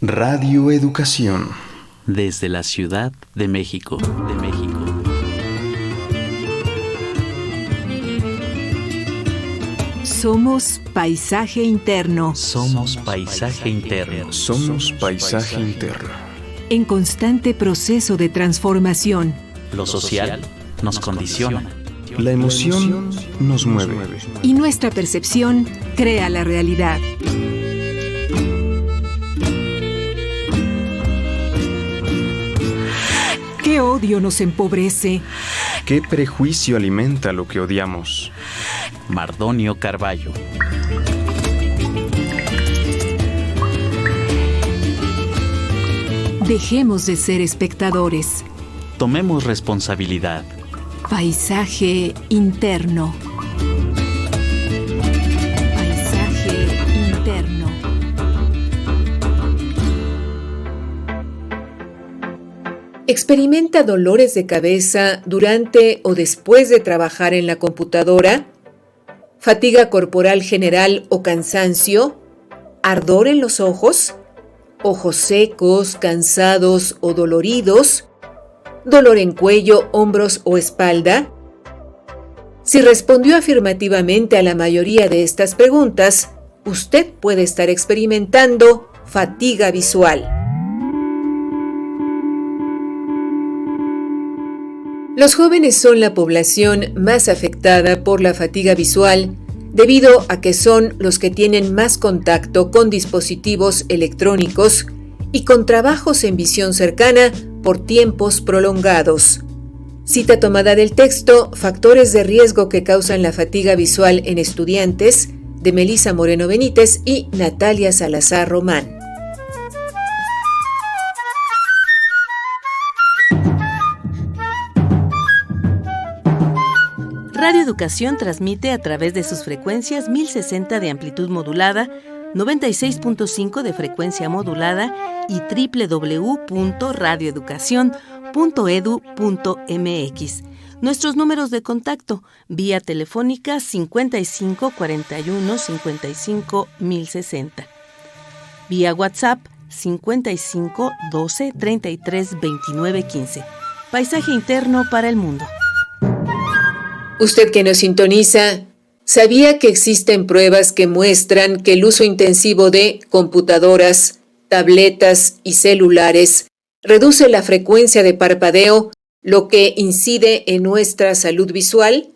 Radio Educación. Desde la Ciudad de México. Somos paisaje interno. Somos paisaje interno. Somos paisaje interno. En constante proceso de transformación. Lo social nos condiciona. La emoción nos mueve. Y nuestra percepción crea la realidad. ¿Qué odio nos empobrece? ¿Qué prejuicio alimenta lo que odiamos? Mardonio Carballo. Dejemos de ser espectadores. Tomemos responsabilidad. Paisaje interno. Paisaje interno. ¿Experimenta dolores de cabeza durante o después de trabajar en la computadora? ¿Fatiga corporal general o cansancio? ¿Ardor en los ojos? ¿Ojos secos, cansados o doloridos? ¿Dolor en cuello, hombros o espalda? Si respondió afirmativamente a la mayoría de estas preguntas, usted puede estar experimentando fatiga visual. Los jóvenes son la población más afectada por la fatiga visual debido a que son los que tienen más contacto con dispositivos electrónicos y con trabajos en visión cercana por tiempos prolongados. Cita tomada del texto Factores de riesgo que causan la fatiga visual en estudiantes, de Melissa Moreno Benítez y Natalia Salazar Román. Radio Educación transmite a través de sus frecuencias 1060 de amplitud modulada, 96.5 de frecuencia modulada y www.radioeducacion.edu.mx. Nuestros números de contacto: vía telefónica 55 41 55 1060. Vía WhatsApp 55 12 33 29 15. Paisaje interno para el mundo. Usted que nos sintoniza, ¿sabía que existen pruebas que muestran que el uso intensivo de computadoras, tabletas y celulares reduce la frecuencia de parpadeo, lo que incide en nuestra salud visual?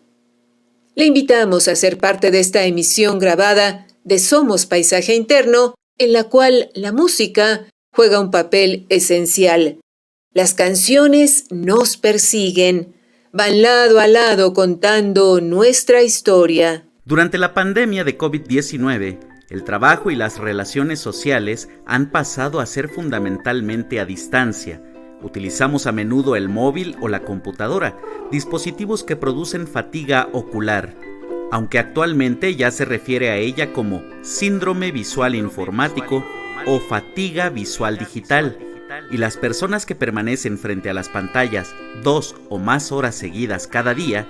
Le invitamos a ser parte de esta emisión grabada de Somos Paisaje Interno, en la cual la música juega un papel esencial. Las canciones nos persiguen, van lado a lado contando nuestra historia. Durante la pandemia de COVID-19, el trabajo y las relaciones sociales han pasado a ser fundamentalmente a distancia. Utilizamos a menudo el móvil o la computadora, dispositivos que producen fatiga ocular, aunque actualmente ya se refiere a ella como síndrome visual informático o fatiga visual digital. Y las personas que permanecen frente a las pantallas 2 o más horas seguidas cada día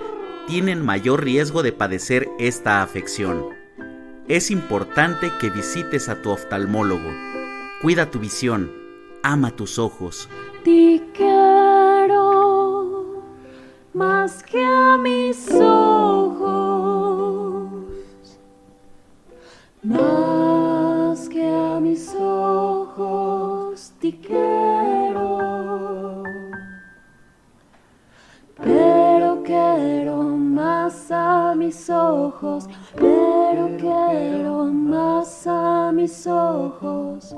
tienen mayor riesgo de padecer esta afección. Es importante que visites a tu oftalmólogo. Cuida tu visión, ama tus ojos. Te quiero más que a mis ojos, más que a mis ojos te quiero, pero quiero más a mis ojos, pero quiero más a mis ojos,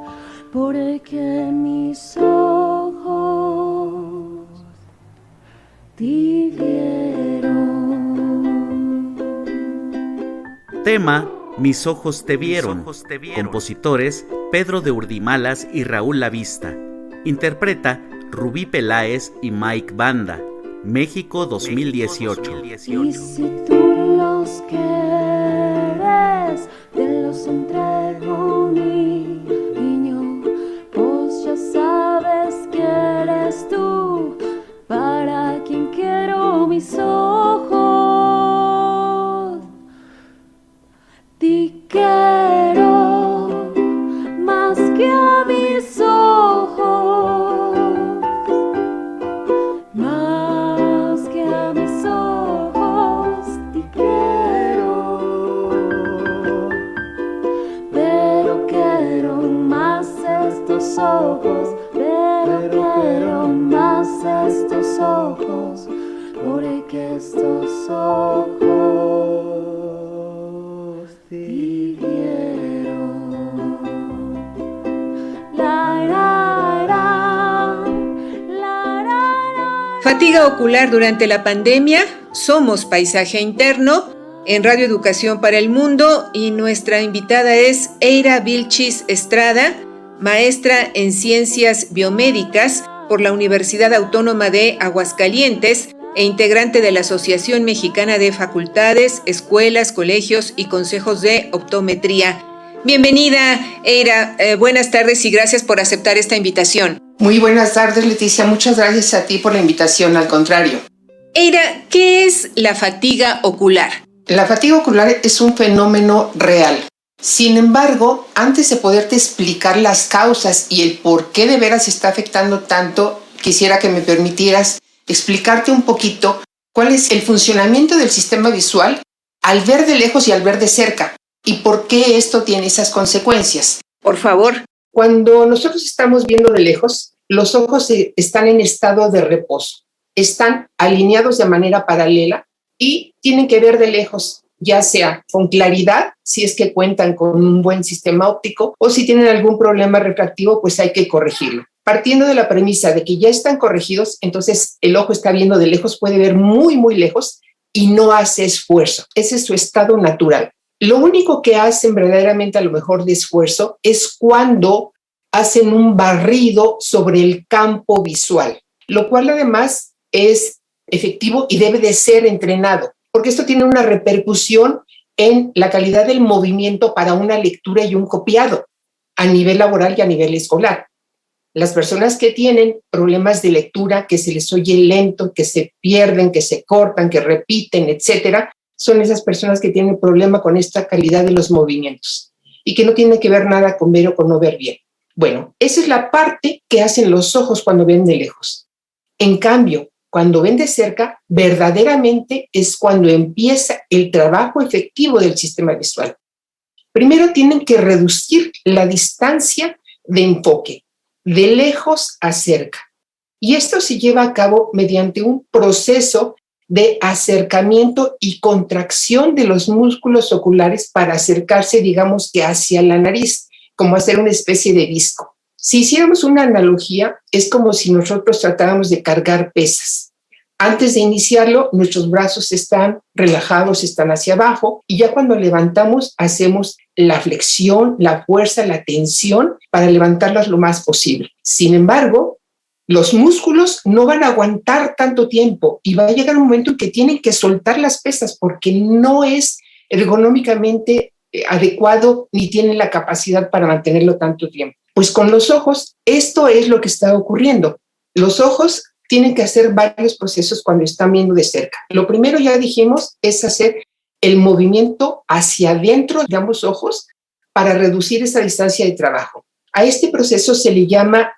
porque mis ojos te vieron. Tema: Mis ojos te vieron. Compositores: Pedro de Urdimalas y Raúl Lavista. Interpreta Rubí Peláez y Mike Banda. México 2018. Y si tú los quieres, te los entrego, mi niño, pues ya sabes que eres tú, para quien quiero mis ojos. Te quiero más que a mis ojos. ojos, pero quiero más estos ojos, porque estos ojos vivieron. La, la, la, la, la. Fatiga ocular durante la pandemia. Somos Paisaje Interno en Radio Educación para el Mundo y nuestra invitada es Eira Vilchis Estrada, maestra en Ciencias Biomédicas por la Universidad Autónoma de Aguascalientes e integrante de la Asociación Mexicana de Facultades, Escuelas, Colegios y Consejos de Optometría. Bienvenida, Eira. Buenas tardes y gracias por aceptar esta invitación. Muy buenas tardes, Leticia. Muchas gracias a ti por la invitación, al contrario. Eira, ¿qué es la fatiga ocular? La fatiga ocular es un fenómeno real. Sin embargo, antes de poderte explicar las causas y el por qué de veras está afectando tanto, quisiera que me permitieras explicarte un poquito cuál es el funcionamiento del sistema visual al ver de lejos y al ver de cerca y por qué esto tiene esas consecuencias. Por favor. Cuando nosotros estamos viendo de lejos, los ojos están en estado de reposo, están alineados de manera paralela y tienen que ver de lejos, ya sea con claridad, si es que cuentan con un buen sistema óptico, o si tienen algún problema refractivo, pues hay que corregirlo. Partiendo de la premisa de que ya están corregidos, entonces el ojo está viendo de lejos, puede ver muy, muy lejos y no hace esfuerzo. Ese es su estado natural. Lo único que hacen verdaderamente a lo mejor de esfuerzo es cuando hacen un barrido sobre el campo visual, lo cual además es efectivo y debe de ser entrenado, porque esto tiene una repercusión en la calidad del movimiento para una lectura y un copiado a nivel laboral y a nivel escolar. Las personas que tienen problemas de lectura, que se les oye lento, que se pierden, que se cortan, que repiten, etcétera, son esas personas que tienen problema con esta calidad de los movimientos y que no tiene que ver nada con ver o con no ver bien. Bueno, esa es la parte que hacen los ojos cuando ven de lejos. En cambio, cuando ven de cerca, verdaderamente es cuando empieza el trabajo efectivo del sistema visual. Primero tienen que reducir la distancia de enfoque, de lejos a cerca. Y esto se lleva a cabo mediante un proceso de acercamiento y contracción de los músculos oculares para acercarse, digamos que hacia la nariz, como hacer una especie de disco. Si hiciéramos una analogía, es como si nosotros tratáramos de cargar pesas. Antes de iniciarlo, nuestros brazos están relajados, están hacia abajo, y ya cuando levantamos, hacemos la flexión, la fuerza, la tensión para levantarlas lo más posible. Sin embargo, los músculos no van a aguantar tanto tiempo y va a llegar un momento en que tienen que soltar las pesas porque no es ergonómicamente adecuado ni tienen la capacidad para mantenerlo tanto tiempo. Pues con los ojos, esto es lo que está ocurriendo. Los ojos tienen que hacer varios procesos cuando están viendo de cerca. Lo primero, ya dijimos, es hacer el movimiento hacia adentro de ambos ojos para reducir esa distancia de trabajo. A este proceso se le llama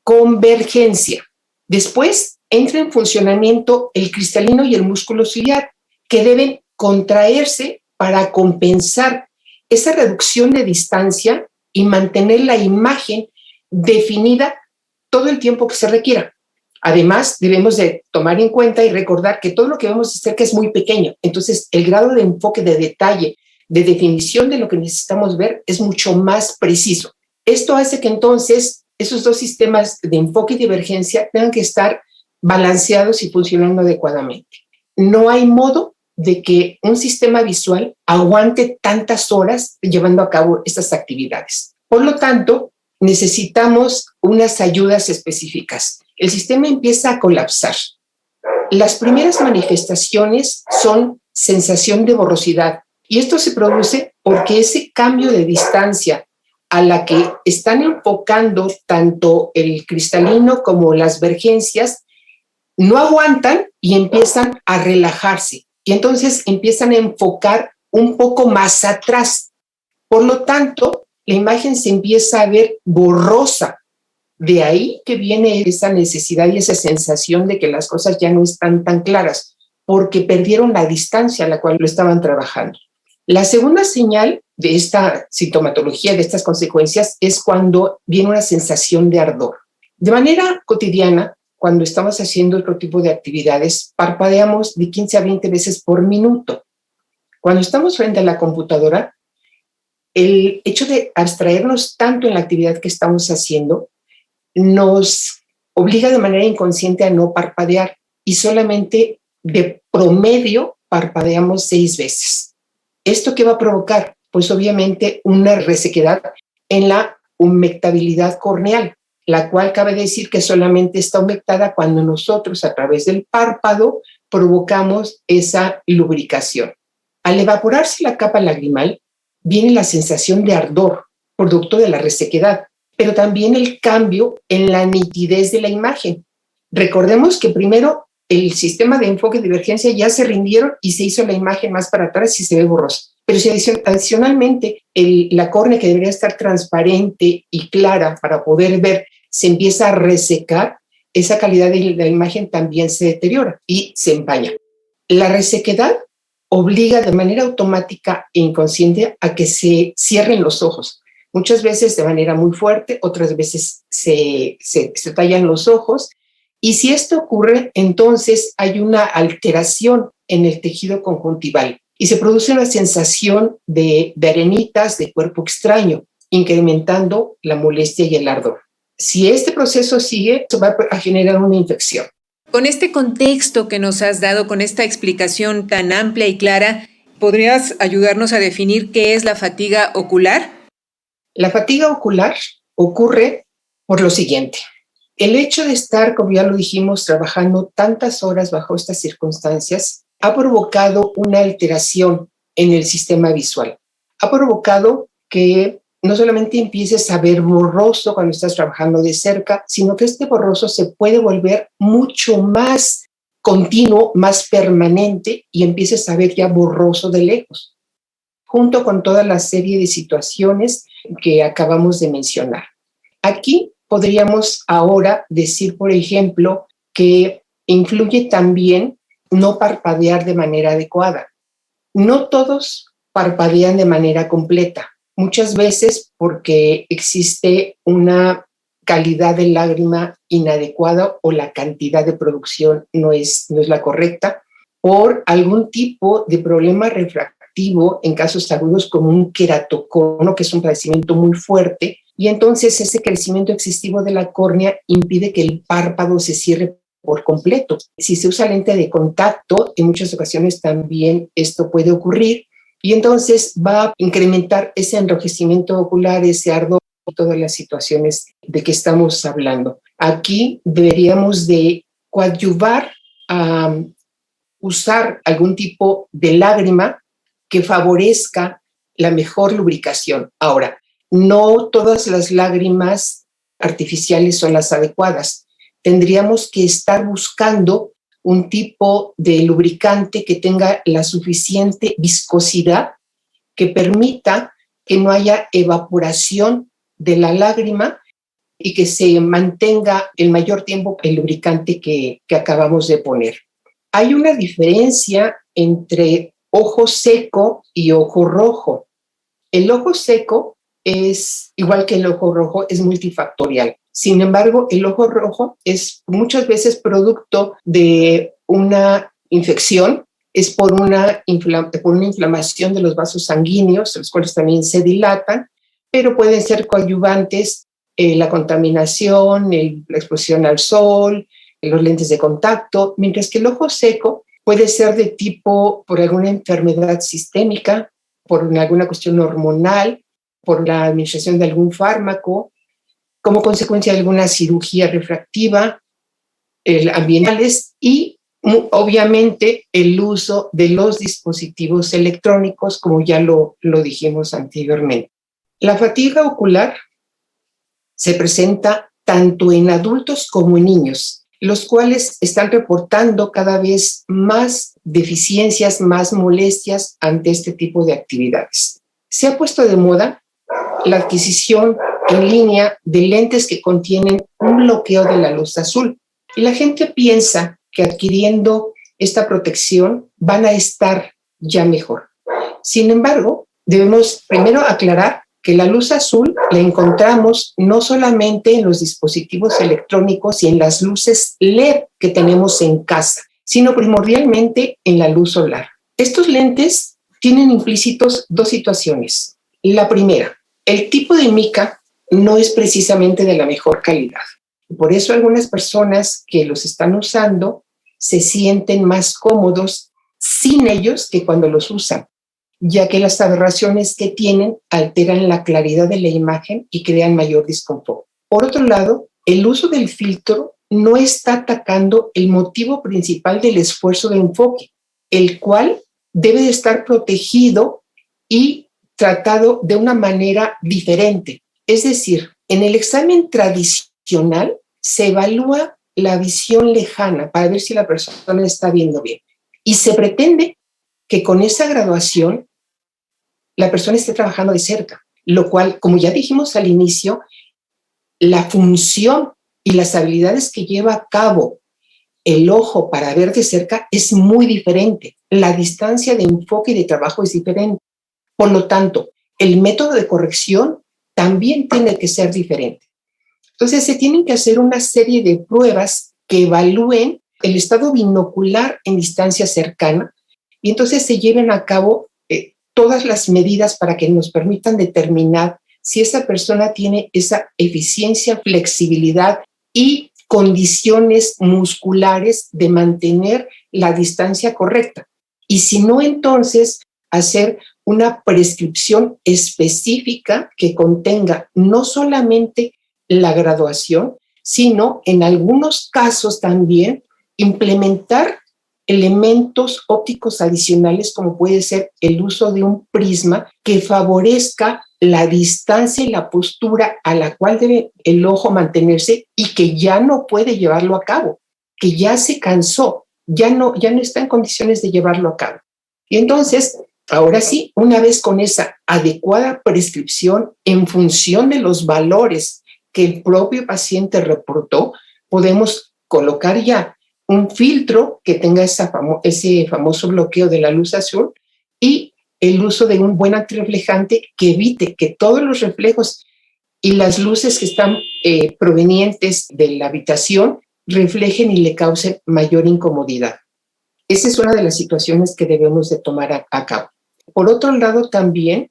convergencia. Después entra en funcionamiento el cristalino y el músculo ciliar, que deben contraerse para compensar esa reducción de distancia y mantener la imagen definida todo el tiempo que se requiera. Además, debemos de tomar en cuenta y recordar que todo lo que vemos de cerca es muy pequeño. Entonces, el grado de enfoque, de detalle, de definición de lo que necesitamos ver es mucho más preciso. Esto hace que entonces esos dos sistemas de enfoque y divergencia tengan que estar balanceados y funcionando adecuadamente. No hay modo de que un sistema visual aguante tantas horas llevando a cabo estas actividades. Por lo tanto, necesitamos unas ayudas específicas. El sistema empieza a colapsar. Las primeras manifestaciones son sensación de borrosidad, y esto se produce porque ese cambio de distancia a la que están enfocando tanto el cristalino como las vergencias no aguantan y empiezan a relajarse. Y entonces empiezan a enfocar un poco más atrás. Por lo tanto, la imagen se empieza a ver borrosa. De ahí que viene esa necesidad y esa sensación de que las cosas ya no están tan claras, porque perdieron la distancia a la cual lo estaban trabajando. La segunda señal de esta sintomatología, de estas consecuencias, es cuando viene una sensación de ardor. De manera cotidiana, cuando estamos haciendo otro tipo de actividades, parpadeamos de 15 a 20 veces por minuto. Cuando estamos frente a la computadora, el hecho de abstraernos tanto en la actividad que estamos haciendo nos obliga de manera inconsciente a no parpadear y solamente de promedio parpadeamos 6 veces. ¿Esto qué va a provocar? Pues obviamente una resequedad en la humectabilidad corneal, la cual cabe decir que solamente está humectada cuando nosotros a través del párpado provocamos esa lubricación. Al evaporarse la capa lagrimal, viene la sensación de ardor, producto de la resequedad, pero también el cambio en la nitidez de la imagen. Recordemos que primero el sistema de enfoque de divergencia ya se rindieron y se hizo la imagen más para atrás y se ve borrosa. Pero si adicionalmente la córnea, que debería estar transparente y clara para poder ver, se empieza a resecar, esa calidad de la imagen también se deteriora y se empaña. La resequedad obliga de manera automática e inconsciente a que se cierren los ojos. Muchas veces de manera muy fuerte, otras veces se tallan los ojos. Y si esto ocurre, entonces hay una alteración en el tejido conjuntival y se produce una sensación de arenitas, de cuerpo extraño, incrementando la molestia y el ardor. Si este proceso sigue, se va a generar una infección. Con este contexto que nos has dado, con esta explicación tan amplia y clara, ¿podrías ayudarnos a definir qué es la fatiga ocular? La fatiga ocular ocurre por lo siguiente. El hecho de estar, como ya lo dijimos, trabajando tantas horas bajo estas circunstancias ha provocado una alteración en el sistema visual. Ha provocado que no solamente empieces a ver borroso cuando estás trabajando de cerca, sino que este borroso se puede volver mucho más continuo, más permanente y empieces a ver ya borroso de lejos, junto con toda la serie de situaciones que acabamos de mencionar. Aquí podríamos ahora decir, por ejemplo, que influye también no parpadear de manera adecuada. No todos parpadean de manera completa. Muchas veces porque existe una calidad de lágrima inadecuada o la cantidad de producción no es la correcta, por algún tipo de problema refractivo en casos agudos como un queratocono, que es un padecimiento muy fuerte, y entonces ese crecimiento excesivo de la córnea impide que el párpado se cierre por completo. Si se usa lente de contacto, en muchas ocasiones también esto puede ocurrir, y entonces va a incrementar ese enrojecimiento ocular, ese ardor, todas las situaciones de que estamos hablando. Aquí deberíamos de coadyuvar a usar algún tipo de lágrima que favorezca la mejor lubricación. Ahora, no todas las lágrimas artificiales son las adecuadas. Tendríamos que estar buscando un tipo de lubricante que tenga la suficiente viscosidad que permita que no haya evaporación de la lágrima y que se mantenga el mayor tiempo el lubricante que acabamos de poner. Hay una diferencia entre ojo seco y ojo rojo. El ojo seco es, igual que el ojo rojo, es multifactorial. Sin embargo, el ojo rojo es muchas veces producto de una infección, es por una inflamación de los vasos sanguíneos, los cuales también se dilatan, pero pueden ser coadyuvantes la contaminación, la exposición al sol, los lentes de contacto, mientras que el ojo seco puede ser de tipo por alguna enfermedad sistémica, por alguna cuestión hormonal, por la administración de algún fármaco, como consecuencia de alguna cirugía refractiva, ambientales y obviamente el uso de los dispositivos electrónicos, como ya lo dijimos anteriormente. La fatiga ocular se presenta tanto en adultos como en niños, los cuales están reportando cada vez más deficiencias, más molestias ante este tipo de actividades. Se ha puesto de moda la adquisición en línea de lentes que contienen un bloqueo de la luz azul. Y la gente piensa que adquiriendo esta protección van a estar ya mejor. Sin embargo, debemos primero aclarar que la luz azul la encontramos no solamente en los dispositivos electrónicos y en las luces LED que tenemos en casa, sino primordialmente en la luz solar. Estos lentes tienen implícitos dos situaciones. La primera, el tipo de mica no es precisamente de la mejor calidad. Por eso algunas personas que los están usando se sienten más cómodos sin ellos que cuando los usan, ya que las aberraciones que tienen alteran la claridad de la imagen y crean mayor desconfort. Por otro lado, el uso del filtro no está atacando el motivo principal del esfuerzo de enfoque, el cual debe de estar protegido y tratado de una manera diferente. Es decir, en el examen tradicional se evalúa la visión lejana para ver si la persona está viendo bien. Y se pretende que con esa graduación la persona esté trabajando de cerca, lo cual, como ya dijimos al inicio, la función y las habilidades que lleva a cabo el ojo para ver de cerca es muy diferente. La distancia de enfoque y de trabajo es diferente. Por lo tanto, el método de corrección también tiene que ser diferente. Entonces, se tienen que hacer una serie de pruebas que evalúen el estado binocular en distancia cercana y entonces se lleven a cabo todas las medidas para que nos permitan determinar si esa persona tiene esa eficiencia, flexibilidad y condiciones musculares de mantener la distancia correcta. Y si no, entonces hacer una prescripción específica que contenga no solamente la graduación, sino en algunos casos también implementar elementos ópticos adicionales como puede ser el uso de un prisma que favorezca la distancia y la postura a la cual debe el ojo mantenerse y que ya no puede llevarlo a cabo, que ya se cansó, ya no está en condiciones de llevarlo a cabo. Y entonces, ahora sí, una vez con esa adecuada prescripción en función de los valores que el propio paciente reportó, podemos colocar ya un filtro que tenga ese famoso bloqueo de la luz azul y el uso de un buen antirreflejante que evite que todos los reflejos y las luces que están provenientes de la habitación reflejen y le causen mayor incomodidad. Esa es una de las situaciones que debemos de tomar a cabo. Por otro lado, también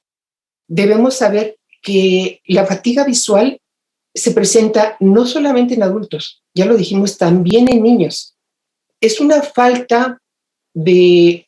debemos saber que la fatiga visual se presenta no solamente en adultos, ya lo dijimos, también en niños. Es una falta de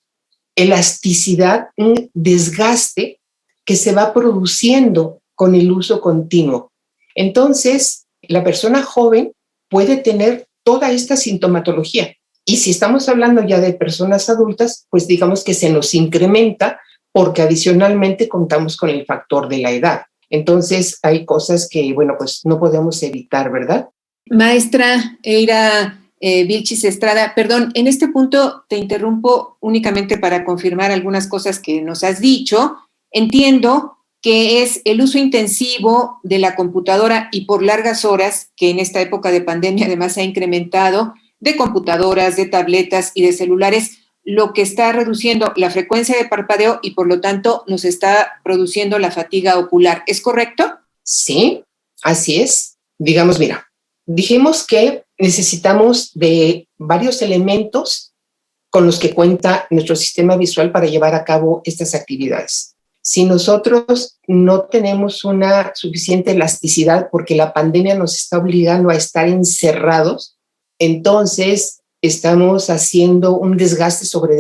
elasticidad, un desgaste que se va produciendo con el uso continuo. Entonces, la persona joven puede tener toda esta sintomatología. Y si estamos hablando ya de personas adultas, pues digamos que se nos incrementa porque adicionalmente contamos con el factor de la edad. Entonces, hay cosas que, bueno, pues no podemos evitar, ¿verdad? Maestra Eira Vilchis Estrada, perdón, en este punto te interrumpo únicamente para confirmar algunas cosas que nos has dicho. Entiendo que es el uso intensivo de la computadora y por largas horas, que en esta época de pandemia además se ha incrementado, de computadoras, de tabletas y de celulares, lo que está reduciendo la frecuencia de parpadeo y por lo tanto nos está produciendo la fatiga ocular. ¿Es correcto? Sí, así es. Digamos, mira, dijimos que necesitamos de varios elementos con los que cuenta nuestro sistema visual para llevar a cabo estas actividades. Si nosotros no tenemos una suficiente elasticidad porque la pandemia nos está obligando a estar encerrados, entonces estamos haciendo un desgaste sobre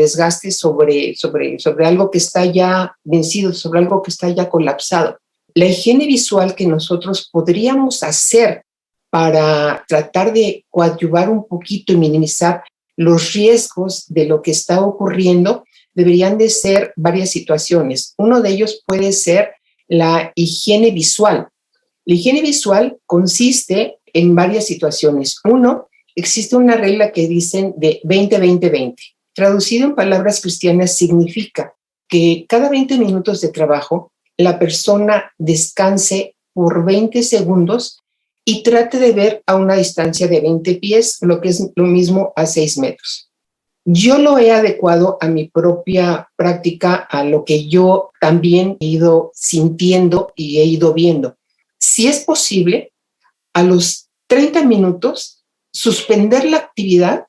algo que está ya vencido, sobre algo que está ya colapsado. La higiene visual que nosotros podríamos hacer para tratar de coadyuvar un poquito y minimizar los riesgos de lo que está ocurriendo deberían de ser varias situaciones. Uno de ellos puede ser la higiene visual. La higiene visual consiste en varias situaciones. Uno, existe una regla que dicen de 20-20-20. Traducido en palabras cristianas significa que cada 20 minutos de trabajo la persona descanse por 20 segundos y trate de ver a una distancia de 20 pies, lo que es lo mismo a 6 metros. Yo lo he adecuado a mi propia práctica, a lo que yo también he ido sintiendo y he ido viendo. Si es posible, a los 30 minutos, suspender la actividad,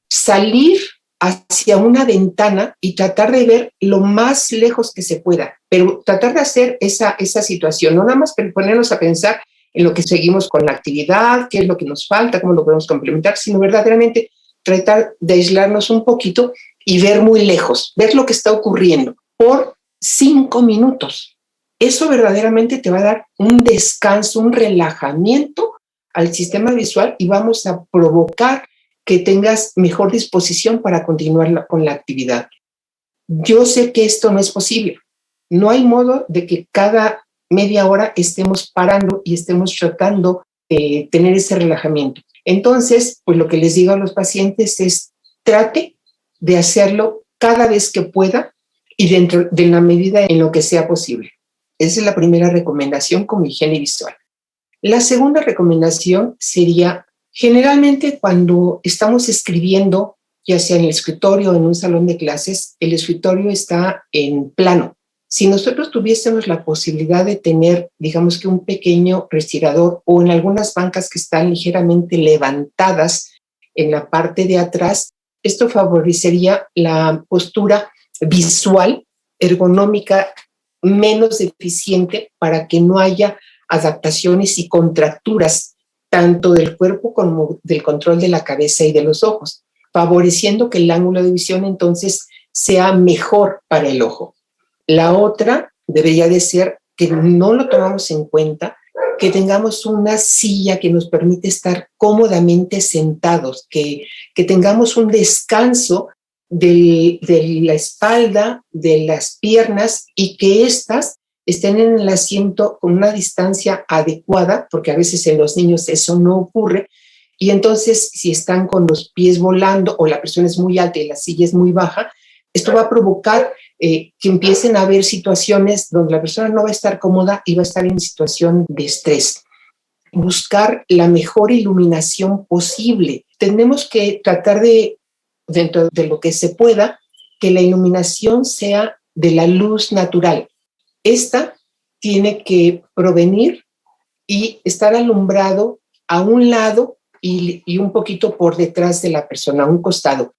salir hacia una ventana y tratar de ver lo más lejos que se pueda, pero tratar de hacer esa situación, no nada más ponernos a pensar en lo que seguimos con la actividad, qué es lo que nos falta, cómo lo podemos complementar, sino verdaderamente tratar de aislarnos un poquito y ver muy lejos, ver lo que está ocurriendo por 5 minutos. Eso verdaderamente te va a dar un descanso, un relajamiento al sistema visual y vamos a provocar que tengas mejor disposición para continuar con la actividad. Yo sé que esto no es posible. No hay modo de que cada media hora estemos parando y estemos tratando de tener ese relajamiento. Entonces, pues lo que les digo a los pacientes es trate de hacerlo cada vez que pueda y dentro de la medida en lo que sea posible. Esa es la primera recomendación como higiene visual. La segunda recomendación sería, generalmente cuando estamos escribiendo, ya sea en el escritorio o en un salón de clases, el escritorio está en plano. Si nosotros tuviésemos la posibilidad de tener, digamos que un pequeño respirador o en algunas bancas que están ligeramente levantadas en la parte de atrás, esto favorecería la postura visual, ergonómica, menos deficiente para que no haya adaptaciones y contracturas tanto del cuerpo como del control de la cabeza y de los ojos, favoreciendo que el ángulo de visión entonces sea mejor para el ojo. La otra debería de ser que no lo tomamos en cuenta, que tengamos una silla que nos permite estar cómodamente sentados, que tengamos un descanso de la espalda, de las piernas y que éstas estén en el asiento con una distancia adecuada, porque a veces en los niños eso no ocurre, y entonces si están con los pies volando o la persona es muy alta y la silla es muy baja, esto va a provocar que empiecen a haber situaciones donde la persona no va a estar cómoda y va a estar en situación de estrés. Buscar la mejor iluminación posible. Tenemos que tratar de, dentro de lo que se pueda, que la iluminación sea de la luz natural. Esta tiene que provenir y estar alumbrado a un lado y un poquito por detrás de la persona, a un costado.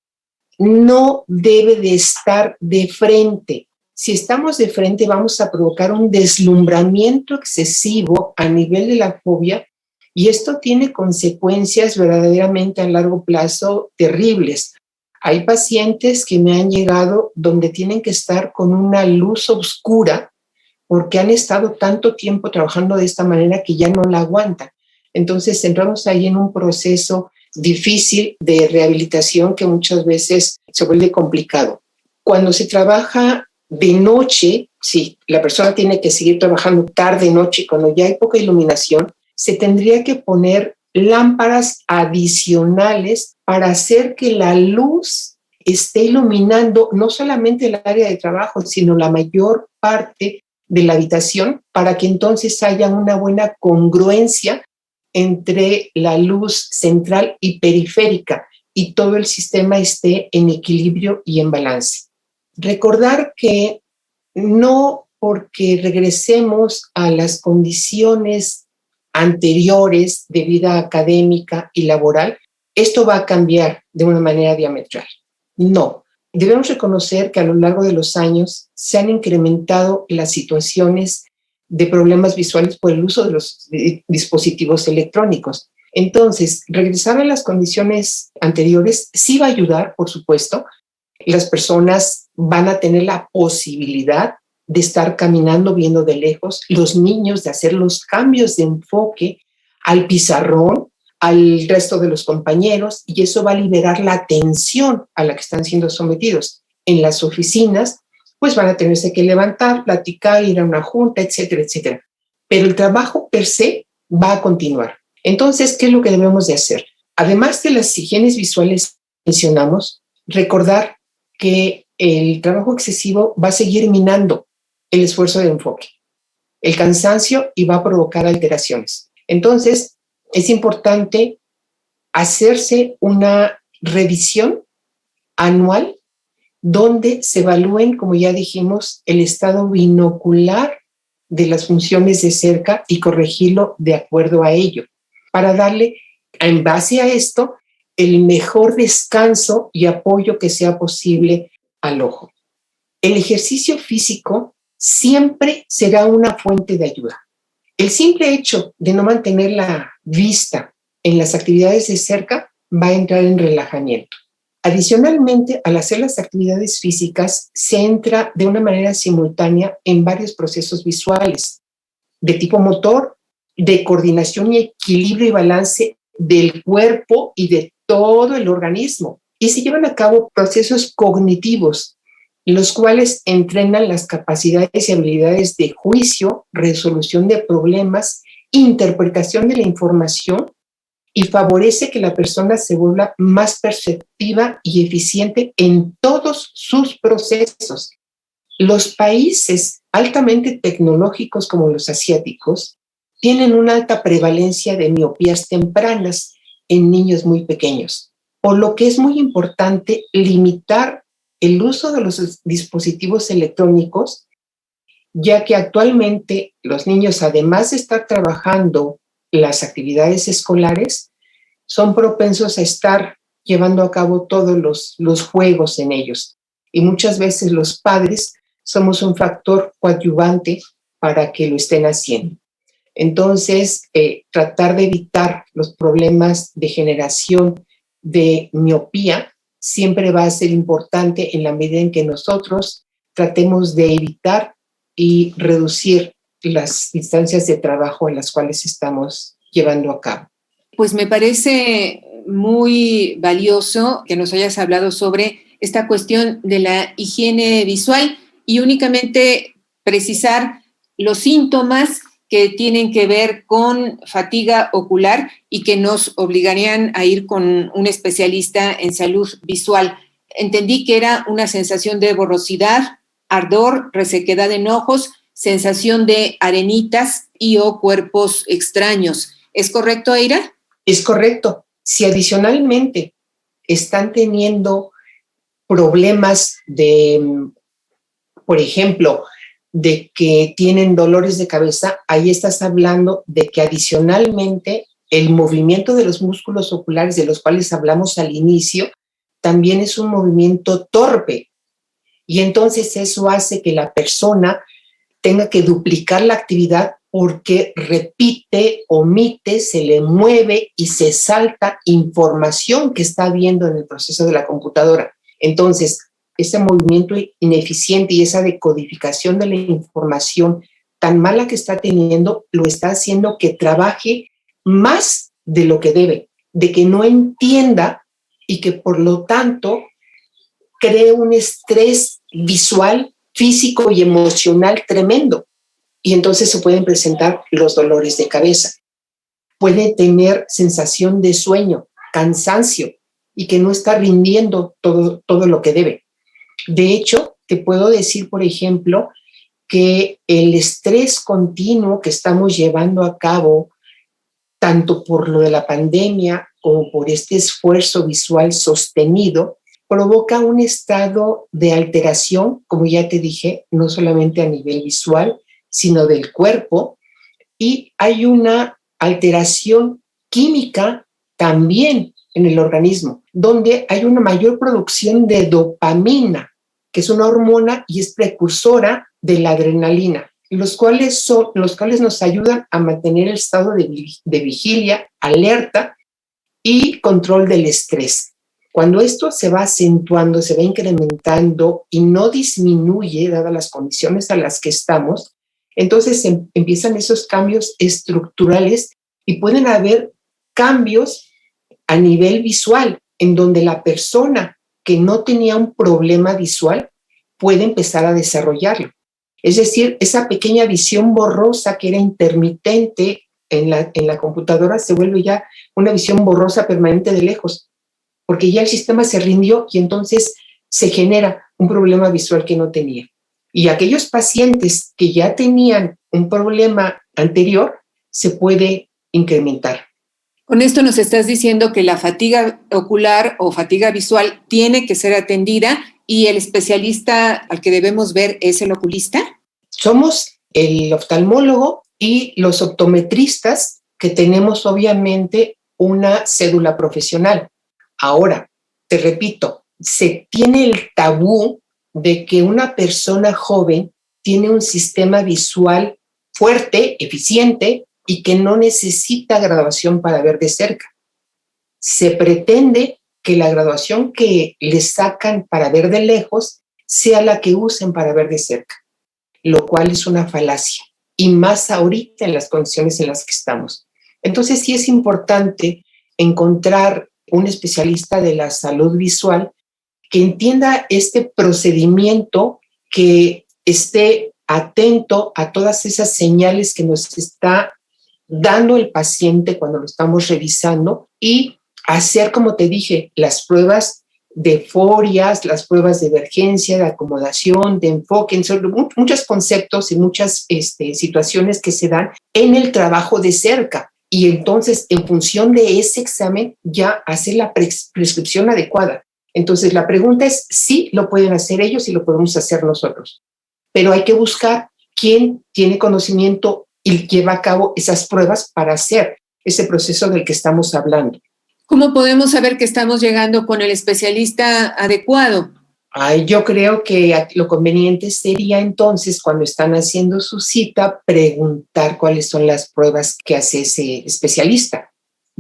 No debe de estar de frente. Si estamos de frente, vamos a provocar un deslumbramiento excesivo a nivel de la fobia y esto tiene consecuencias verdaderamente a largo plazo terribles. Hay pacientes que me han llegado donde tienen que estar con una luz oscura porque han estado tanto tiempo trabajando de esta manera que ya no la aguantan. Entonces entramos ahí en un proceso difícil de rehabilitación que muchas veces se vuelve complicado. Cuando se trabaja de noche, sí, la persona tiene que seguir trabajando tarde, noche, cuando ya hay poca iluminación, se tendría que poner lámparas adicionales para hacer que la luz esté iluminando no solamente el área de trabajo, sino la mayor parte de la habitación para que entonces haya una buena congruencia entre la luz central y periférica y todo el sistema esté en equilibrio y en balance. Recordar que no porque regresemos a las condiciones anteriores de vida académica y laboral, esto va a cambiar de una manera diametral. No. Debemos reconocer que a lo largo de los años se han incrementado las situaciones de problemas visuales por el uso de los dispositivos electrónicos. Entonces, regresar a las condiciones anteriores sí va a ayudar, por supuesto. Las personas van a tener la posibilidad de estar caminando, viendo de lejos, los niños de hacer los cambios de enfoque al pizarrón, al resto de los compañeros, y eso va a liberar la atención a la que están siendo sometidos. En las oficinas, pues van a tenerse que levantar, platicar, ir a una junta, etcétera, etcétera. Pero el trabajo per se va a continuar. Entonces, ¿qué es lo que debemos de hacer? Además de las higienes visuales que mencionamos, recordar que el trabajo excesivo va a seguir minando el esfuerzo de enfoque, el cansancio y va a provocar alteraciones. Entonces, es importante hacerse una revisión anual donde se evalúen, como ya dijimos, el estado binocular de las funciones de cerca y corregirlo de acuerdo a ello, para darle, en base a esto, el mejor descanso y apoyo que sea posible al ojo. El ejercicio físico siempre será una fuente de ayuda. El simple hecho de no mantener la vista en las actividades de cerca va a entrar en relajamiento. Adicionalmente, al hacer las actividades físicas, se entra de una manera simultánea en varios procesos visuales, de tipo motor, de coordinación y equilibrio y balance del cuerpo y de todo el organismo. Y se llevan a cabo procesos cognitivos, los cuales entrenan las capacidades y habilidades de juicio, resolución de problemas, interpretación de la información, y favorece que la persona se vuelva más perceptiva y eficiente en todos sus procesos. Los países altamente tecnológicos como los asiáticos tienen una alta prevalencia de miopías tempranas en niños muy pequeños, por lo que es muy importante limitar el uso de los dispositivos electrónicos, ya que actualmente los niños, además de estar trabajando las actividades escolares, son propensos a estar llevando a cabo todos los juegos en ellos. Y muchas veces los padres somos un factor coadyuvante para que lo estén haciendo. Entonces, tratar de evitar los problemas de generación de miopía siempre va a ser importante en la medida en que nosotros tratemos de evitar y reducir las distancias de trabajo en las cuales estamos llevando a cabo. Pues me parece muy valioso que nos hayas hablado sobre esta cuestión de la higiene visual y únicamente precisar los síntomas que tienen que ver con fatiga ocular y que nos obligarían a ir con un especialista en salud visual. Entendí que era una sensación de borrosidad, ardor, resequedad en ojos, sensación de arenitas y o cuerpos extraños. ¿Es correcto, Eira? Es correcto. Si adicionalmente están teniendo problemas de, por ejemplo, de que tienen dolores de cabeza, ahí estás hablando de que adicionalmente el movimiento de los músculos oculares de los cuales hablamos al inicio también es un movimiento torpe. Y entonces eso hace que la persona tenga que duplicar la actividad porque repite, omite, se le mueve y se salta información que está viendo en el proceso de la computadora. Entonces, ese movimiento ineficiente y esa decodificación de la información tan mala que está teniendo, lo está haciendo que trabaje más de lo que debe, de que no entienda y que por lo tanto cree un estrés visual, físico y emocional tremendo. Y entonces se pueden presentar los dolores de cabeza. Puede tener sensación de sueño, cansancio y que no está rindiendo todo lo que debe. De hecho, te puedo decir, por ejemplo, que el estrés continuo que estamos llevando a cabo, tanto por lo de la pandemia como por este esfuerzo visual sostenido, provoca un estado de alteración, como ya te dije, no solamente a nivel visual, sino del cuerpo, y hay una alteración química también en el organismo, donde hay una mayor producción de dopamina, que es una hormona y es precursora de la adrenalina, los cuales nos ayudan a mantener el estado de vigilia, alerta y control del estrés. Cuando esto se va acentuando, se va incrementando y no disminuye, dadas las condiciones a las que estamos, entonces empiezan esos cambios estructurales y pueden haber cambios a nivel visual, en donde la persona que no tenía un problema visual puede empezar a desarrollarlo. Es decir, esa pequeña visión borrosa que era intermitente en la computadora se vuelve ya una visión borrosa permanente de lejos, porque ya el sistema se rindió y entonces se genera un problema visual que no tenía. Y aquellos pacientes que ya tenían un problema anterior se puede incrementar. Con esto nos estás diciendo que la fatiga ocular o fatiga visual tiene que ser atendida y el especialista al que debemos ver es el oculista. Somos el oftalmólogo y los optometristas que tenemos obviamente una cédula profesional. Ahora, te repito, se tiene el tabú de que una persona joven tiene un sistema visual fuerte, eficiente y que no necesita graduación para ver de cerca. Se pretende que la graduación que le sacan para ver de lejos sea la que usen para ver de cerca, lo cual es una falacia, y más ahorita en las condiciones en las que estamos. Entonces sí es importante encontrar un especialista de la salud visual que entienda este procedimiento, que esté atento a todas esas señales que nos está dando el paciente cuando lo estamos revisando y hacer, como te dije, las pruebas de forias, las pruebas de emergencia, de acomodación, de enfoque, muchos conceptos y muchas situaciones que se dan en el trabajo de cerca. Y entonces, en función de ese examen, ya hacer la prescripción adecuada. Entonces, la pregunta es si lo pueden hacer ellos y lo podemos hacer nosotros. Pero hay que buscar quién tiene conocimiento y lleva a cabo esas pruebas para hacer ese proceso del que estamos hablando. ¿Cómo podemos saber que estamos llegando con el especialista adecuado? Yo creo que lo conveniente sería entonces, cuando están haciendo su cita, preguntar cuáles son las pruebas que hace ese especialista.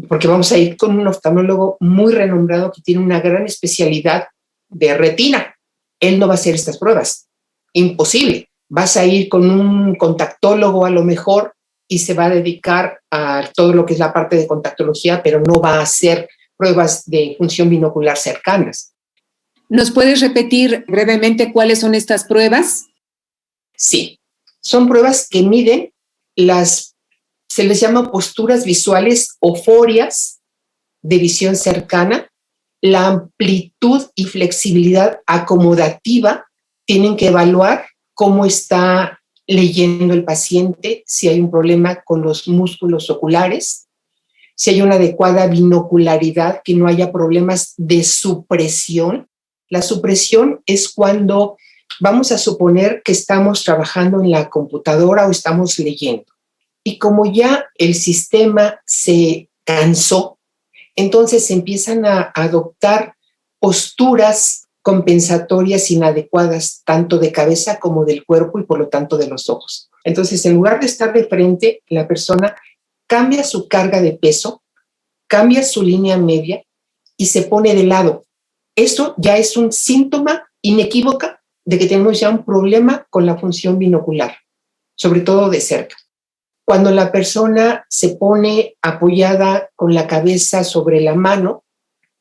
Porque vamos a ir con un oftalmólogo muy renombrado que tiene una gran especialidad de retina. Él no va a hacer estas pruebas. Imposible. Vas a ir con un contactólogo a lo mejor y se va a dedicar a todo lo que es la parte de contactología, pero no va a hacer pruebas de función binocular cercanas. ¿Nos puedes repetir brevemente cuáles son estas pruebas? Sí, son pruebas que miden se les llama posturas visuales o forias de visión cercana, la amplitud y flexibilidad acomodativa. Tienen que evaluar cómo está leyendo el paciente, si hay un problema con los músculos oculares, si hay una adecuada binocularidad, que no haya problemas de supresión. La supresión es cuando vamos a suponer que estamos trabajando en la computadora o estamos leyendo. Y como ya el sistema se cansó, entonces se empiezan a adoptar posturas compensatorias inadecuadas, tanto de cabeza como del cuerpo y por lo tanto de los ojos. Entonces, en lugar de estar de frente, la persona cambia su carga de peso, cambia su línea media y se pone de lado. Esto ya es un síntoma inequívoco de que tenemos ya un problema con la función binocular, sobre todo de cerca. Cuando la persona se pone apoyada con la cabeza sobre la mano,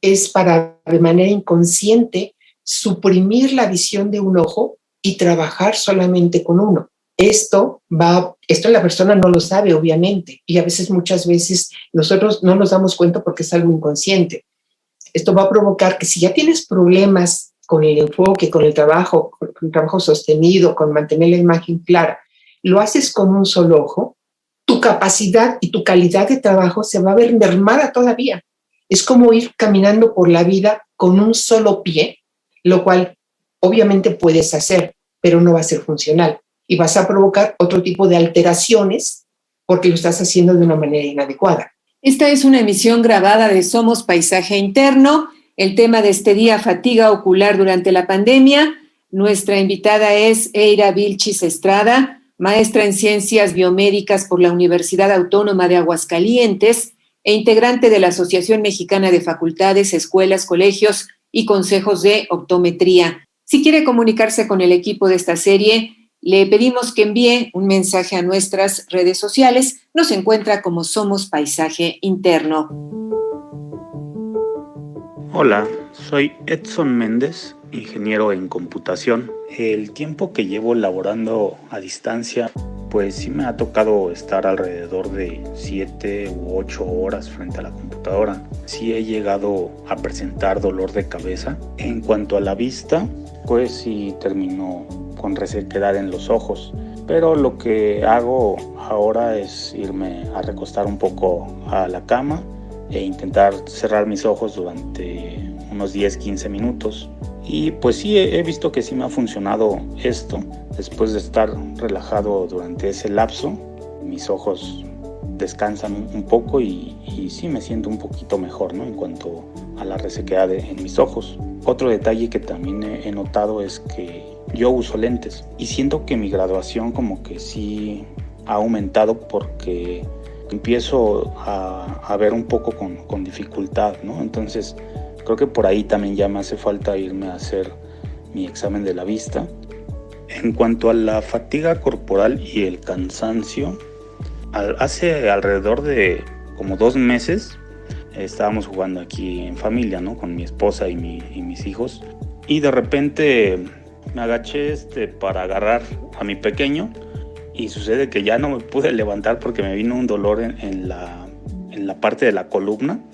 es para de manera inconsciente suprimir la visión de un ojo y trabajar solamente con uno. Esto la persona no lo sabe, obviamente, y a veces, muchas veces, nosotros no nos damos cuenta porque es algo inconsciente. Esto va a provocar que si ya tienes problemas con el enfoque, con el trabajo sostenido, con mantener la imagen clara, lo haces con un solo ojo, tu capacidad y tu calidad de trabajo se va a ver mermada todavía. Es como ir caminando por la vida con un solo pie, lo cual obviamente puedes hacer, pero no va a ser funcional. Y vas a provocar otro tipo de alteraciones porque lo estás haciendo de una manera inadecuada. Esta es una emisión grabada de Somos Paisaje Interno. El tema de este día, fatiga ocular durante la pandemia. Nuestra invitada es Eira Vilchis Estrada, maestra en Ciencias Biomédicas por la Universidad Autónoma de Aguascalientes e integrante de la Asociación Mexicana de Facultades, Escuelas, Colegios y Consejos de Optometría. Si quiere comunicarse con el equipo de esta serie, le pedimos que envíe un mensaje a nuestras redes sociales. Nos encuentra como Somos Paisaje Interno. Hola, soy Edson Méndez, ingeniero en computación. El tiempo que llevo laborando a distancia, pues sí me ha tocado estar alrededor de 7 u 8 horas frente a la computadora. Sí he llegado a presentar dolor de cabeza. En cuanto a la vista, pues sí termino con resequedad en los ojos. Pero lo que hago ahora es irme a recostar un poco a la cama e intentar cerrar mis ojos durante unos 10-15 minutos. Y pues sí, he visto que sí me ha funcionado esto. Después de estar relajado durante ese lapso, mis ojos descansan un poco y sí me siento un poquito mejor, ¿no? En cuanto a la resequedad en mis ojos. Otro detalle que también he notado es que yo uso lentes y siento que mi graduación como que sí ha aumentado porque empiezo a ver un poco con dificultad, ¿no? Entonces creo que por ahí también ya me hace falta irme a hacer mi examen de la vista. En cuanto a la fatiga corporal y el cansancio, hace alrededor de como 2 meses estábamos jugando aquí en familia, ¿no? Con mi esposa y mis hijos, y de repente me agaché para agarrar a mi pequeño y sucede que ya no me pude levantar porque me vino un dolor en la parte de la columna.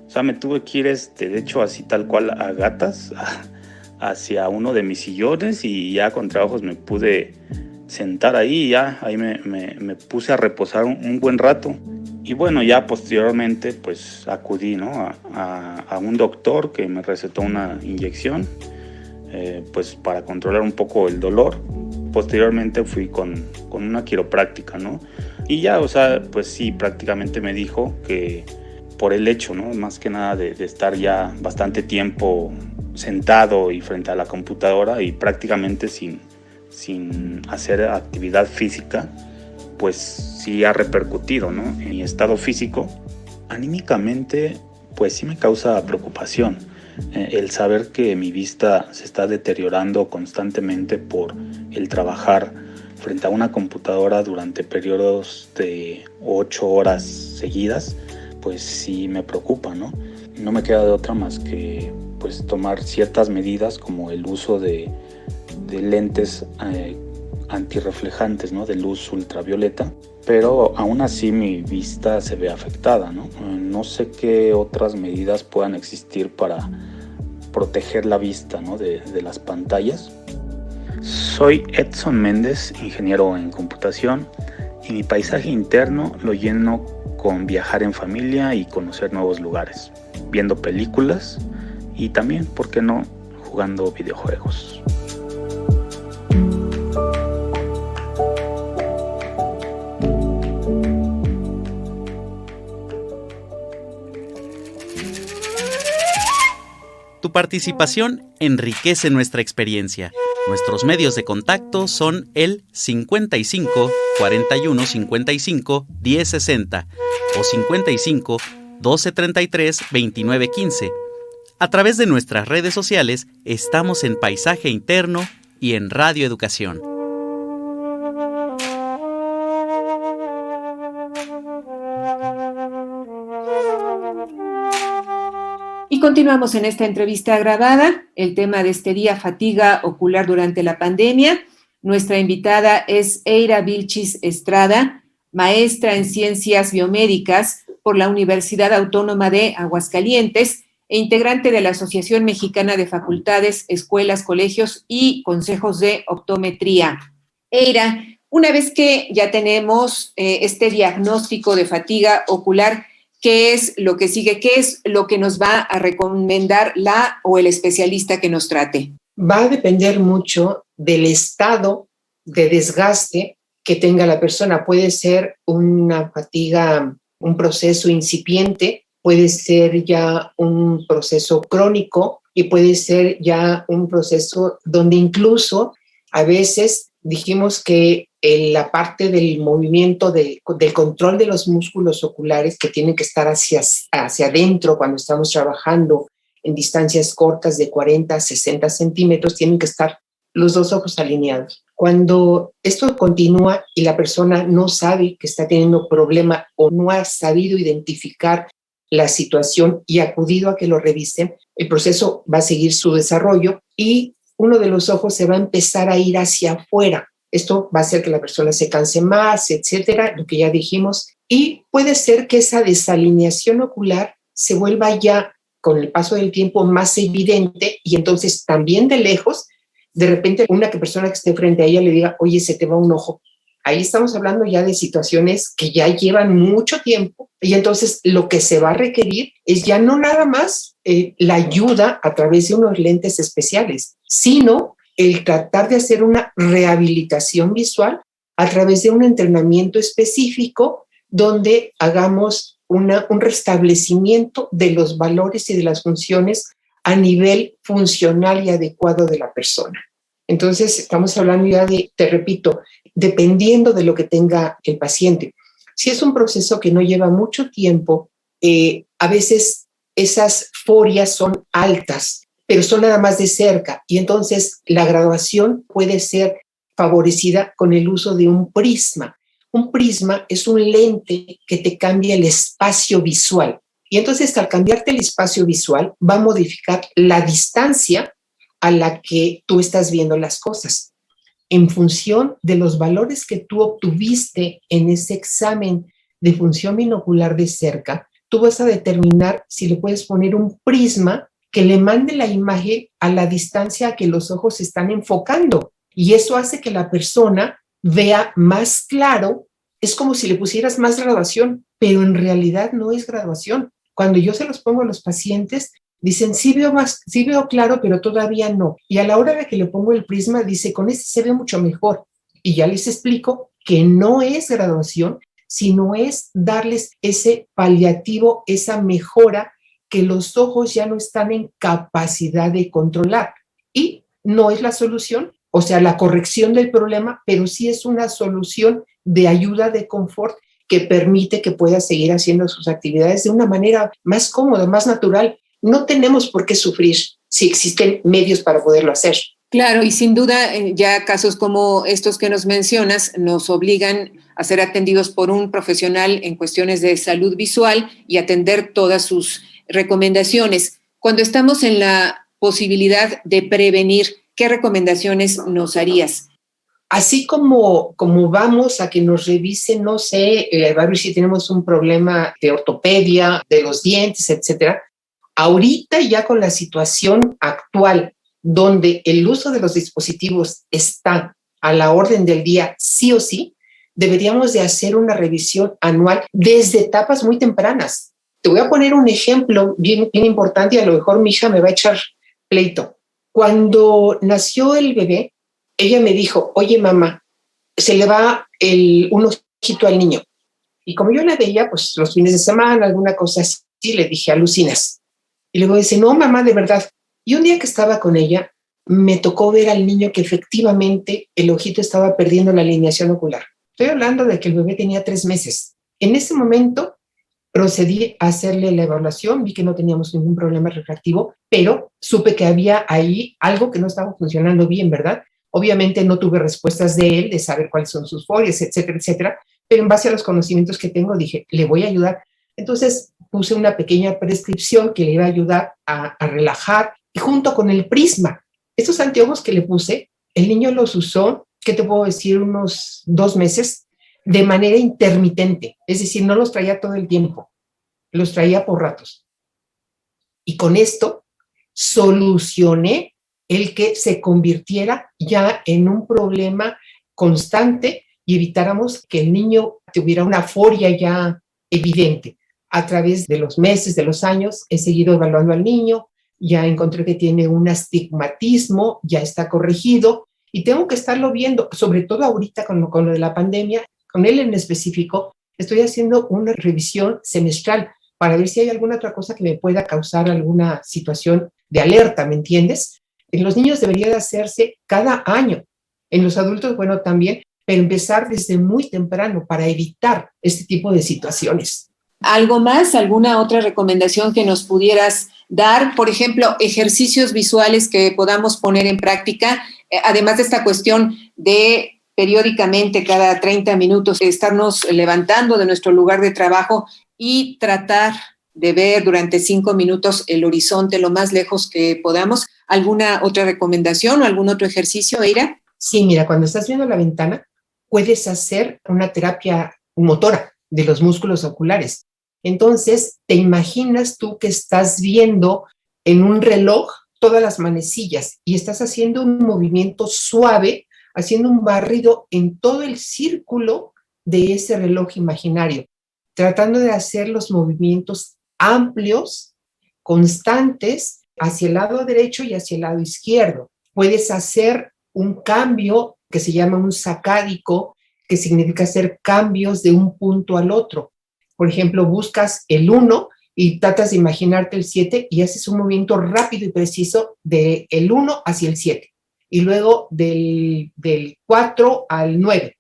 O sea, me tuve que ir, de hecho, así tal cual a gatas hacia uno de mis sillones y ya con trabajos me pude sentar ahí y ya ahí me puse a reposar un buen rato. Y bueno, ya posteriormente pues acudí, ¿no? a un doctor que me recetó una inyección pues para controlar un poco el dolor. Posteriormente fui con una quiropráctica, ¿no? Y ya, o sea, pues sí, prácticamente me dijo que por el hecho, ¿no? Más que nada de estar ya bastante tiempo sentado y frente a la computadora y prácticamente sin hacer actividad física, pues sí ha repercutido, ¿no? En mi estado físico. Anímicamente, pues sí me causa preocupación el saber que mi vista se está deteriorando constantemente por el trabajar frente a una computadora durante periodos de 8 horas seguidas, pues sí me preocupa, ¿no? No me queda de otra más que pues tomar ciertas medidas como el uso de lentes antirreflejantes, ¿no? De luz ultravioleta, pero aún así mi vista se ve afectada, ¿no? No sé qué otras medidas puedan existir para proteger la vista, ¿no? de las pantallas. Soy Edson Méndez, ingeniero en computación, y mi paisaje interno lo lleno con viajar en familia y conocer nuevos lugares, viendo películas y también, ¿por qué no?, jugando videojuegos. Tu participación enriquece nuestra experiencia. Nuestros medios de contacto son el 55 41 55 10 60 o 55 12 33 29 15. A través de nuestras redes sociales estamos en Paisaje Interno y en Radio Educación. Y continuamos en esta entrevista grabada. El tema de este día, fatiga ocular durante la pandemia. Nuestra invitada es Eira Vilchis Estrada, maestra en Ciencias Biomédicas por la Universidad Autónoma de Aguascalientes e integrante de la Asociación Mexicana de Facultades, Escuelas, Colegios y Consejos de Optometría. Eira, una vez que ya tenemos este diagnóstico de fatiga ocular, ¿qué es lo que sigue? ¿Qué es lo que nos va a recomendar la o el especialista que nos trate? Va a depender mucho del estado de desgaste que tenga la persona. Puede ser una fatiga, un proceso incipiente, puede ser ya un proceso crónico y puede ser ya un proceso donde incluso a veces dijimos que la parte del movimiento, del control de los músculos oculares que tienen que estar hacia adentro cuando estamos trabajando en distancias cortas de 40 a 60 centímetros, tienen que estar los dos ojos alineados. Cuando esto continúa y la persona no sabe que está teniendo problema o no ha sabido identificar la situación y acudido a que lo revisen, el proceso va a seguir su desarrollo y uno de los ojos se va a empezar a ir hacia afuera. Esto va a hacer que la persona se canse más, etcétera, lo que ya dijimos. Y puede ser que esa desalineación ocular se vuelva ya con el paso del tiempo más evidente y entonces también de lejos, de repente una persona que esté frente a ella le diga, oye, se te va un ojo ahí estamos hablando ya de situaciones que ya llevan mucho tiempo y entonces lo que se va a requerir es ya no nada más la ayuda a través de unos lentes especiales, sino el tratar de hacer una rehabilitación visual a través de un entrenamiento específico donde hagamos un restablecimiento de los valores y de las funciones a nivel funcional y adecuado de la persona. Entonces, estamos hablando ya de, te repito, dependiendo de lo que tenga el paciente. Si es un proceso que no lleva mucho tiempo, a veces esas forias son altas, pero son nada más de cerca y entonces la graduación puede ser favorecida con el uso de un prisma. Un prisma es un lente que te cambia el espacio visual y entonces al cambiarte el espacio visual va a modificar la distancia a la que tú estás viendo las cosas. En función de los valores que tú obtuviste en ese examen de función binocular de cerca, tú vas a determinar si le puedes poner un prisma que le mande la imagen a la distancia a que los ojos están enfocando. Y eso hace que la persona vea más claro. Es como si le pusieras más graduación, pero en realidad no es graduación. Cuando yo se los pongo a los pacientes, dicen, sí veo claro, pero todavía no. Y a la hora de que le pongo el prisma, dice, con este se ve mucho mejor. Y ya les explico que no es graduación, sino es darles ese paliativo, esa mejora que los ojos ya no están en capacidad de controlar. Y no es la solución, o sea, la corrección del problema, pero sí es una solución de ayuda, de confort, que permite que pueda seguir haciendo sus actividades de una manera más cómoda, más natural. No tenemos por qué sufrir si existen medios para poderlo hacer. Claro, y sin duda ya casos como estos que nos mencionas nos obligan a ser atendidos por un profesional en cuestiones de salud visual y atender todas sus recomendaciones. Cuando estamos en la posibilidad de prevenir, ¿qué recomendaciones nos harías? Así como vamos a que nos revisen, no sé, a ver si tenemos un problema de ortopedia, de los dientes, etcétera. Ahorita ya con la situación actual, donde el uso de los dispositivos está a la orden del día sí o sí, deberíamos de hacer una revisión anual desde etapas muy tempranas. Te voy a poner un ejemplo bien importante y a lo mejor mi hija me va a echar pleito. Cuando nació el bebé, ella me dijo, oye mamá, se le va un ojito al niño. Y como yo la veía, pues los fines de semana, alguna cosa así, le dije, alucinas. Y luego dice, no mamá, de verdad. Y un día que estaba con ella, me tocó ver al niño que efectivamente el ojito estaba perdiendo la alineación ocular. Estoy hablando de que el bebé tenía 3 meses. En ese momento procedí a hacerle la evaluación, vi que no teníamos ningún problema refractivo, pero supe que había ahí algo que no estaba funcionando bien, ¿verdad? Obviamente no tuve respuestas de él, de saber cuáles son sus forias, etcétera, etcétera, pero en base a los conocimientos que tengo dije, le voy a ayudar. Entonces puse una pequeña prescripción que le iba a ayudar a relajar y junto con el prisma. Estos anteojos que le puse, el niño los usó, ¿qué te puedo decir? Unos 2 meses de manera intermitente, es decir, no los traía todo el tiempo, los traía por ratos. Y con esto solucioné el que se convirtiera ya en un problema constante y evitáramos que el niño tuviera una foria ya evidente. A través de los meses, de los años, he seguido evaluando al niño, ya encontré que tiene un astigmatismo, ya está corregido y tengo que estarlo viendo, sobre todo ahorita con lo de la pandemia, con él en específico, estoy haciendo una revisión semestral para ver si hay alguna otra cosa que me pueda causar alguna situación de alerta, ¿me entiendes? En los niños debería de hacerse cada año, en los adultos, bueno, también, pero empezar desde muy temprano para evitar este tipo de situaciones. ¿Algo más? ¿Alguna otra recomendación que nos pudieras dar? Por ejemplo, ejercicios visuales que podamos poner en práctica, además de esta cuestión de periódicamente, cada 30 minutos, estarnos levantando de nuestro lugar de trabajo y tratar de ver durante 5 minutos el horizonte lo más lejos que podamos. ¿Alguna otra recomendación o algún otro ejercicio, Eira? Sí, mira, cuando estás viendo la ventana, puedes hacer una terapia motora de los músculos oculares. Entonces, te imaginas tú que estás viendo en un reloj todas las manecillas y estás haciendo un movimiento suave haciendo un barrido en todo el círculo de ese reloj imaginario, tratando de hacer los movimientos amplios, constantes, hacia el lado derecho y hacia el lado izquierdo. Puedes hacer un cambio que se llama un sacádico, que significa hacer cambios de un punto al otro. Por ejemplo, buscas el 1 y tratas de imaginarte el 7 y haces un movimiento rápido y preciso del 1 hacia el 7 y luego del 4 al 9.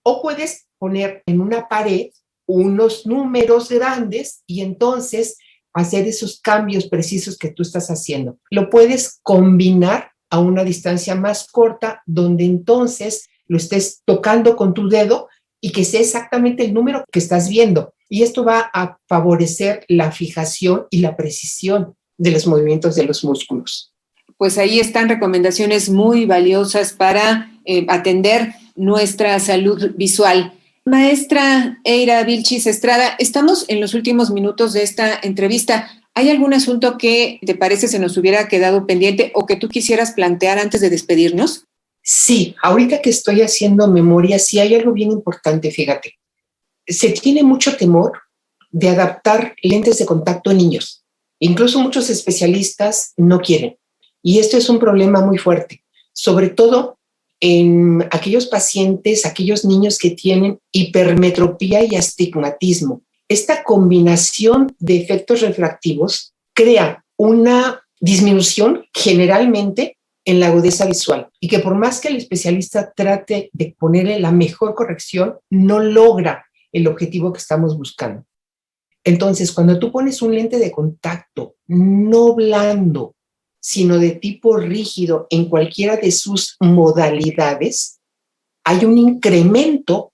O puedes poner en una pared unos números grandes y entonces hacer esos cambios precisos que tú estás haciendo. Lo puedes combinar a una distancia más corta, donde entonces lo estés tocando con tu dedo y que sea exactamente el número que estás viendo. Y esto va a favorecer la fijación y la precisión de los movimientos de los músculos. Pues ahí están recomendaciones muy valiosas para atender nuestra salud visual. Maestra Eira Vilchis Estrada, estamos en los últimos minutos de esta entrevista. ¿Hay algún asunto que te parece se nos hubiera quedado pendiente o que tú quisieras plantear antes de despedirnos? Sí, ahorita que estoy haciendo memoria, sí hay algo bien importante, fíjate. Se tiene mucho temor de adaptar lentes de contacto en niños. Incluso muchos especialistas no quieren. Y esto es un problema muy fuerte, sobre todo en aquellos pacientes, aquellos niños que tienen hipermetropía y astigmatismo. Esta combinación de efectos refractivos crea una disminución generalmente en la agudeza visual y que por más que el especialista trate de ponerle la mejor corrección, no logra el objetivo que estamos buscando. Entonces, cuando tú pones un lente de contacto no blando, sino de tipo rígido en cualquiera de sus modalidades, hay un incremento,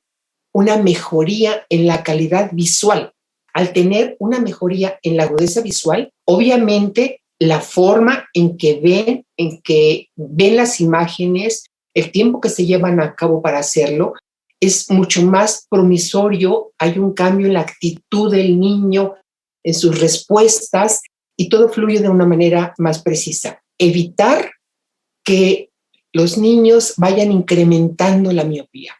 una mejoría en la calidad visual. Al tener una mejoría en la agudeza visual, obviamente la forma en que ven las imágenes, el tiempo que se llevan a cabo para hacerlo, es mucho más promisorio. Hay un cambio en la actitud del niño, en sus respuestas, y todo fluye de una manera más precisa. Evitar que los niños vayan incrementando la miopía.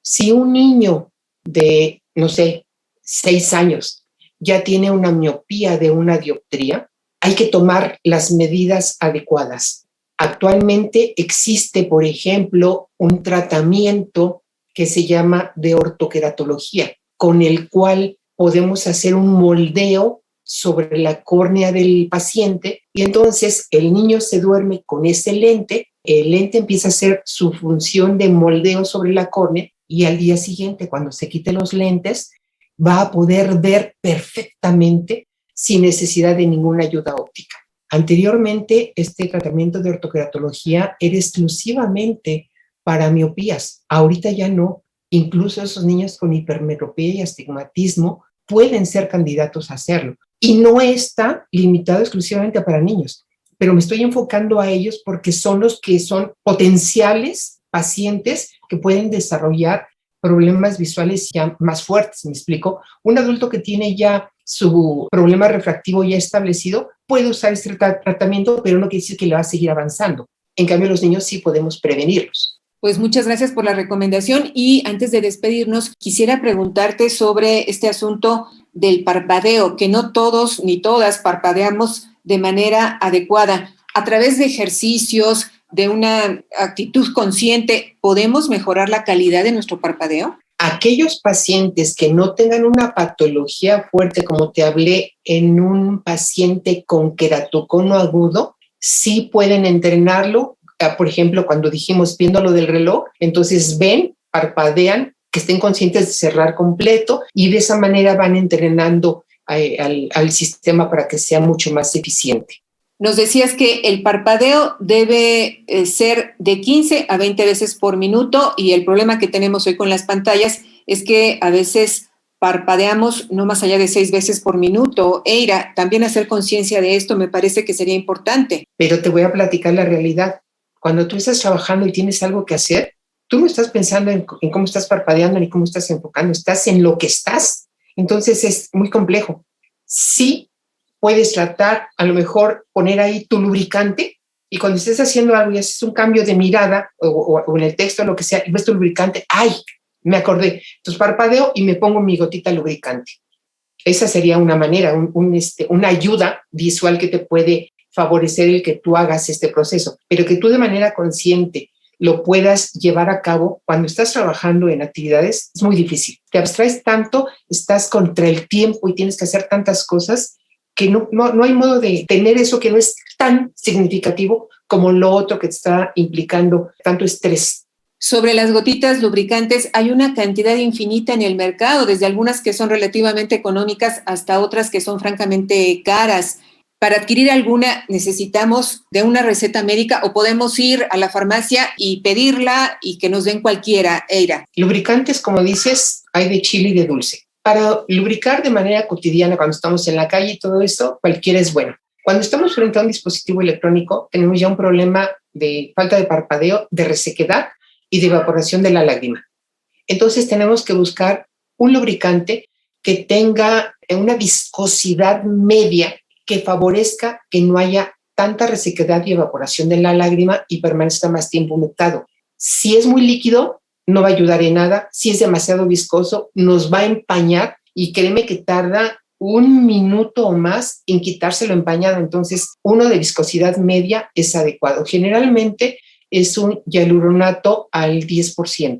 Si un niño de, 6 años ya tiene una miopía de una dioptría, hay que tomar las medidas adecuadas. Actualmente existe, por ejemplo, un tratamiento que se llama de ortoqueratología, con el cual podemos hacer un moldeo sobre la córnea del paciente y entonces el niño se duerme con ese lente, el lente empieza a hacer su función de moldeo sobre la córnea y al día siguiente, cuando se quite los lentes, va a poder ver perfectamente sin necesidad de ninguna ayuda óptica. Anteriormente, este tratamiento de ortoqueratología era exclusivamente para miopías. Ahorita ya no. Incluso esos niños con hipermetropía y astigmatismo pueden ser candidatos a hacerlo. Y no está limitado exclusivamente para niños, pero me estoy enfocando a ellos porque son los que son potenciales pacientes que pueden desarrollar problemas visuales ya más fuertes. ¿Me explico? Un adulto que tiene ya su problema refractivo ya establecido puede usar este tratamiento, pero no quiere decir que le va a seguir avanzando. En cambio, los niños sí podemos prevenirlos. Pues muchas gracias por la recomendación y antes de despedirnos, quisiera preguntarte sobre este asunto del parpadeo, que no todos ni todas parpadeamos de manera adecuada. A través de ejercicios, de una actitud consciente, ¿podemos mejorar la calidad de nuestro parpadeo? Aquellos pacientes que no tengan una patología fuerte, como te hablé, en un paciente con queratocono agudo, sí pueden entrenarlo. Por ejemplo, cuando dijimos viendo lo del reloj, entonces ven, parpadean, que estén conscientes de cerrar completo y de esa manera van entrenando al sistema para que sea mucho más eficiente. Nos decías que el parpadeo debe ser de 15 a 20 veces por minuto y el problema que tenemos hoy con las pantallas es que a veces parpadeamos no más allá de 6 veces por minuto. Eira, también hacer conciencia de esto me parece que sería importante. Pero te voy a platicar la realidad. Cuando tú estás trabajando y tienes algo que hacer, tú no estás pensando en cómo estás parpadeando ni cómo estás enfocando, estás en lo que estás. Entonces es muy complejo. Sí puedes tratar, a lo mejor poner ahí tu lubricante Y cuando estés haciendo algo y haces un cambio de mirada o en el texto, lo que sea, y ves tu lubricante, ¡ay! Me acordé. Entonces parpadeo y me pongo mi gotita lubricante. Esa sería una manera, una ayuda visual que te puede favorecer el que tú hagas este proceso, pero que tú de manera consciente lo puedas llevar a cabo cuando estás trabajando en actividades es muy difícil. Te abstraes tanto, estás contra el tiempo y tienes que hacer tantas cosas que no hay modo de tener eso que no es tan significativo como lo otro que te está implicando tanto estrés. Sobre las gotitas lubricantes, hay una cantidad infinita en el mercado, desde algunas que son relativamente económicas hasta otras que son francamente caras. Para adquirir alguna necesitamos de una receta médica o podemos ir a la farmacia y pedirla y que nos den cualquiera, Eira. Lubricantes, como dices, hay de chile y de dulce. Para lubricar de manera cotidiana cuando estamos en la calle y todo esto, cualquiera es bueno. Cuando estamos frente a un dispositivo electrónico, tenemos ya un problema de falta de parpadeo, de resequedad y de evaporación de la lágrima. Entonces tenemos que buscar un lubricante que tenga una viscosidad media que favorezca que no haya tanta resequedad y evaporación de la lágrima y permanezca más tiempo humectado. Si es muy líquido, no va a ayudar en nada. Si es demasiado viscoso, nos va a empañar y créeme que tarda 1 minuto o más en quitárselo empañado. Entonces, uno de viscosidad media es adecuado. Generalmente es un hialuronato al 10%.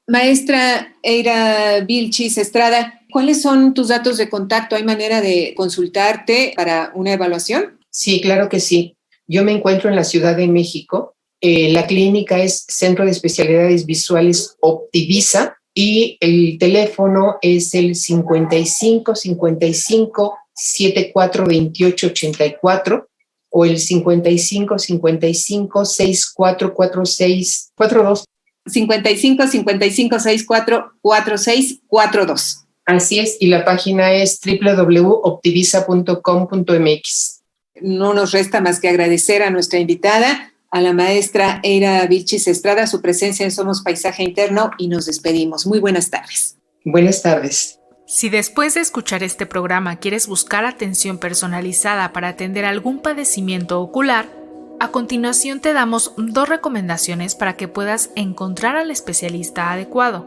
Maestra Eira Vilchis Estrada, ¿cuáles son tus datos de contacto? ¿Hay manera de consultarte para una evaluación? Sí, claro que sí. Yo me encuentro en la Ciudad de México. La clínica es Centro de Especialidades Visuales Optivisa y el teléfono es el 55 55 74 28 84 o el 55 55 64 46 42. 55 55 64 46 42. Así es, y la página es www.optivisa.com.mx. No nos resta más que agradecer a nuestra invitada, a la maestra Eira Vilchis Estrada, su presencia en Somos Paisaje Interno y nos despedimos. Muy buenas tardes. Buenas tardes. Si después de escuchar este programa quieres buscar atención personalizada para atender algún padecimiento ocular, a continuación te damos 2 recomendaciones para que puedas encontrar al especialista adecuado.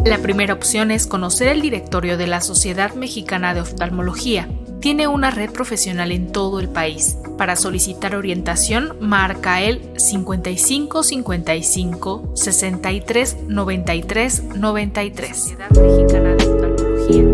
La primera opción es conocer el directorio de la Sociedad Mexicana de Oftalmología. Tiene una red profesional en todo el país. Para solicitar orientación, marca el 55 55 63 93 93. Sociedad Mexicana de Oftalmología.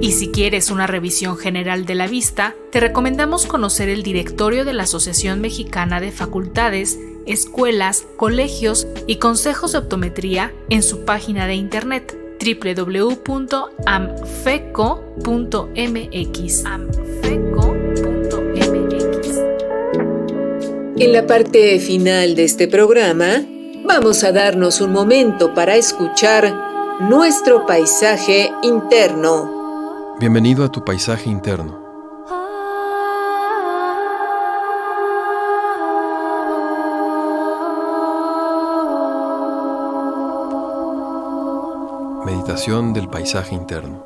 Y si quieres una revisión general de la vista, te recomendamos conocer el directorio de la Asociación Mexicana de Facultades, Escuelas, Colegios y Consejos de Optometría en su página de internet www.amfeco.mx. En la parte final de este programa, vamos a darnos un momento para escuchar nuestro paisaje interno. Bienvenido a tu paisaje interno. Meditación del paisaje interno.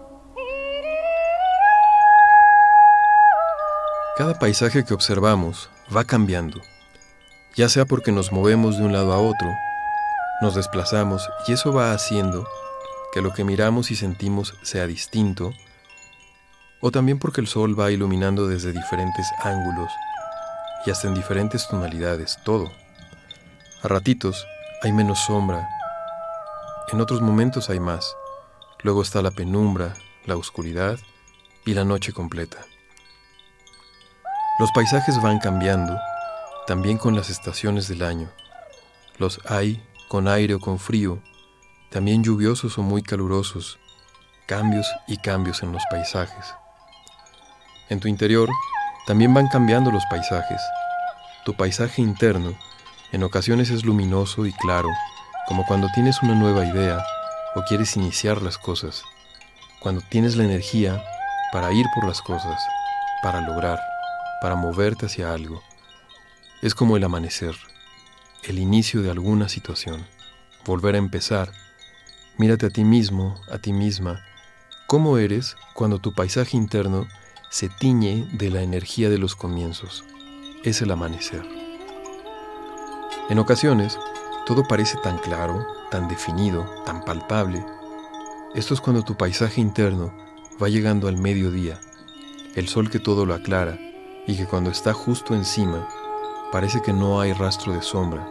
Cada paisaje que observamos va cambiando, ya sea porque nos movemos de un lado a otro, nos desplazamos y eso va haciendo que lo que miramos y sentimos sea distinto, o también porque el sol va iluminando desde diferentes ángulos y hasta en diferentes tonalidades, todo. A ratitos hay menos sombra, en otros momentos hay más. Luego está la penumbra, la oscuridad y la noche completa. Los paisajes van cambiando, también con las estaciones del año. Los hay con aire o con frío, también lluviosos o muy calurosos, cambios y cambios en los paisajes. En tu interior también van cambiando los paisajes. Tu paisaje interno en ocasiones es luminoso y claro, como cuando tienes una nueva idea o quieres iniciar las cosas, cuando tienes la energía para ir por las cosas, para lograr, para moverte hacia algo. Es como el amanecer, el inicio de alguna situación, volver a empezar. Mírate a ti mismo, a ti misma, cómo eres cuando tu paisaje interno se tiñe de la energía de los comienzos. es el amanecer. En ocasiones, todo parece tan claro, tan definido, tan palpable. Esto es cuando tu paisaje interno va llegando al mediodía, el sol que todo lo aclara y que cuando está justo encima, parece que no hay rastro de sombra.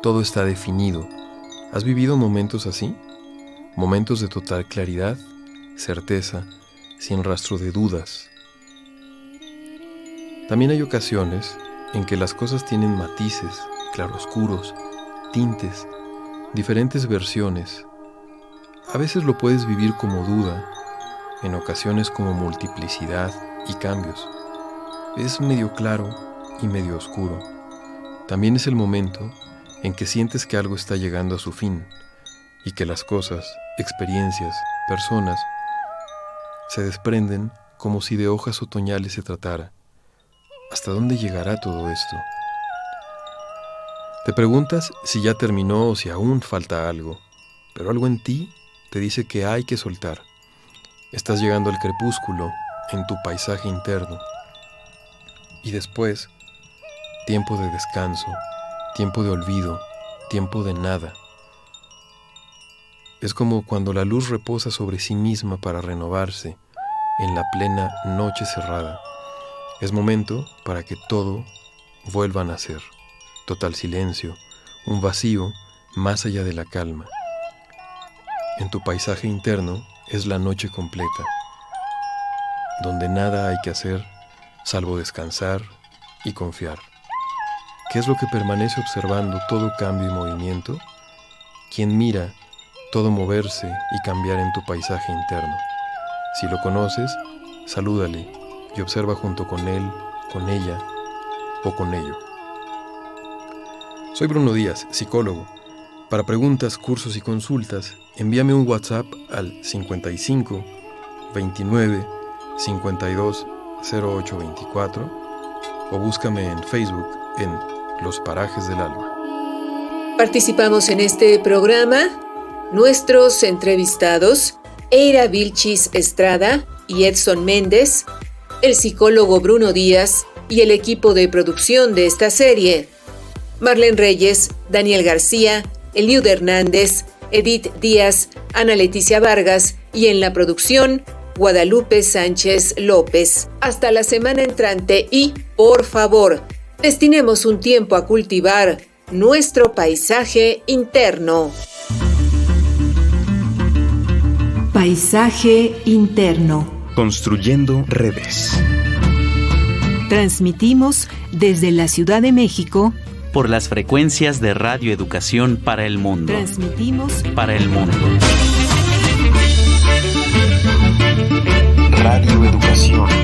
Todo está definido. ¿Has vivido momentos así? Momentos de total claridad, certeza, sin rastro de dudas. También hay ocasiones en que las cosas tienen matices, claroscuros, tintes, diferentes versiones. A veces lo puedes vivir como duda, en ocasiones como multiplicidad y cambios. Es medio claro y medio oscuro. También es el momento en que sientes que algo está llegando a su fin y que las cosas, experiencias, personas se desprenden como si de hojas otoñales se tratara. ¿Hasta dónde llegará todo esto? Te preguntas si ya terminó o si aún falta algo, pero algo en ti te dice que hay que soltar. Estás llegando al crepúsculo en tu paisaje interno. Y después, tiempo de descanso, tiempo de olvido, tiempo de nada. Es como cuando la luz reposa sobre sí misma para renovarse en la plena noche cerrada. Es momento para que todo vuelva a nacer. Total silencio, un vacío más allá de la calma. En tu paisaje interno es la noche completa, donde nada hay que hacer salvo descansar y confiar. ¿Qué es lo que permanece observando todo cambio y movimiento? ¿Quién mira todo moverse y cambiar en tu paisaje interno? Si lo conoces, salúdale y observa junto con él, con ella o con ello. Soy Bruno Díaz, psicólogo. Para preguntas, cursos y consultas, envíame un WhatsApp al 55 29 52 08 24 o búscame en Facebook en Los Parajes del Alma. Participamos en este programa nuestros entrevistados Eira Vilchis Estrada y Edson Méndez, el psicólogo Bruno Díaz y el equipo de producción de esta serie: Marlene Reyes, Daniel García, Eliud Hernández, Edith Díaz, Ana Leticia Vargas y en la producción Guadalupe Sánchez López. Hasta la semana entrante y, por favor, destinemos un tiempo a cultivar nuestro paisaje interno. Paisaje interno. Construyendo redes. Transmitimos desde la Ciudad de México por las frecuencias de Radio Educación para el Mundo. Transmitimos para el mundo. Radio Educación.